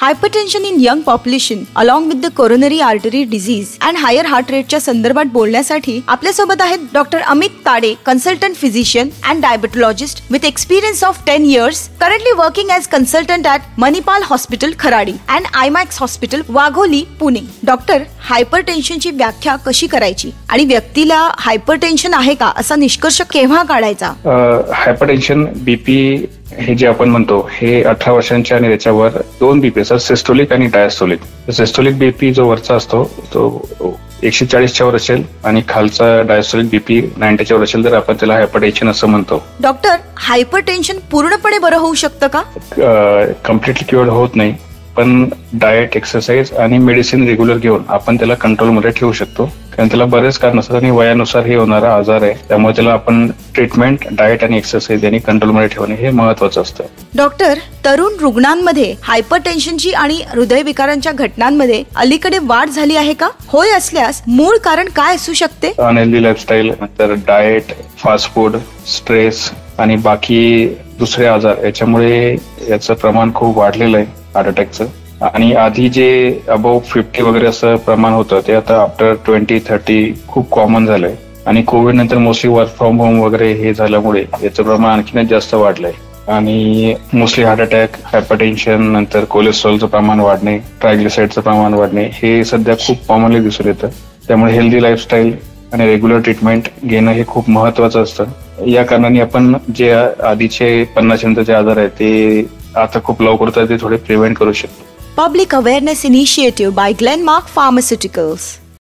Hypertension in young population along with the coronary artery disease and higher heart रेटच्या संदर्भात बोलण्यासाठी आपल्यासोबत आहेत doctor Amit Tade, consultant physician and diabetologist with experience of 10 years, currently working as consultant at Manipal hospital Kharadi and Imax hospital Wagholi Pune. Doctor, हायपरटेन्शनची व्याख्या कशी करायची आणि व्यक्तीला हायपरटेन्शन आहे का असा निष्कर्ष केव्हा काढायचा? हायपरटेन्शन बीपी हे जे आपण म्हणतो हे 18 वर्षांच्या आणि त्याच्यावर 2 बीपी असतात, सिस्टोलिक आणि डायस्टोलिक. सिस्टोलिक बीपी जो वरचा असतो तो 140च्या वर असेल आणि खालचा डायस्टोलिक बीपी 90च्या वर असेल तर आपण त्याला हायपरटेन्शन असं म्हणतो. डॉक्टर, हायपरटेन्शन पूर्णपणे बरं होऊ शकतं का? कम्प्लिटली क्युअर्ड होत नाही, पण डाएट, एक्सरसाइज आणि मेडिसिन रेग्युलर घेऊन आपण त्याला कंट्रोलमध्ये ठेवू शकतो. कारण त्याला बरेच कारण असतात आणि वयानुसार हे होणारा आजार आहे, त्यामुळे त्याला आपण ट्रीटमेंट, डाएट आणि एक्सरसाइज यांनी कंट्रोलमध्ये ठेवणे हे महत्वाचं असतं. डॉक्टर, तरुण रुग्णांमध्ये हायपरटेन्शनची आणि हृदयविकारांच्या घटनांमध्ये अलीकडे वाढ झाली आहे का? होय असल्यास मूळ कारण काय असू शकते? अनहेल्दी लाईफस्टाईल, नंतर डाएट, फास्ट फूड, स्ट्रेस आणि बाकी दुसरे आजार याच्यामुळे याचं प्रमाण खूप वाढलेलं आहे हार्ट अटॅकचं. आणि आधी जे अबाव 50 वगैरे असं प्रमाण होतं ते आता आफ्टर 20-30 खूप कॉमन झालंय. आणि कोविड नंतर मोस्टली वर्क फ्रॉम होम वगैरे हे झाल्यामुळे याचं प्रमाण आणखीनच जास्त वाढलंय. आणि मोस्टली हार्ट अटॅक, हायपरटेन्शन, नंतर कोलेस्ट्रॉलचं प्रमाण वाढणे, ट्रायग्लिसराईडचं प्रमाण वाढणे हे सध्या खूप कॉमनली दिसून येतं. त्यामुळे हेल्दी लाईफस्टाईल आणि रेग्युलर ट्रीटमेंट घेणं हे खूप महत्वाचं असतं. या कारणाने आपण जे आधीचे 50 नंतरचे आजार आहेत ते आता खूप लवकर ते थोडे प्रिव्हेंट करू शकतो. Public Awareness Initiative by Glenmark Pharmaceuticals.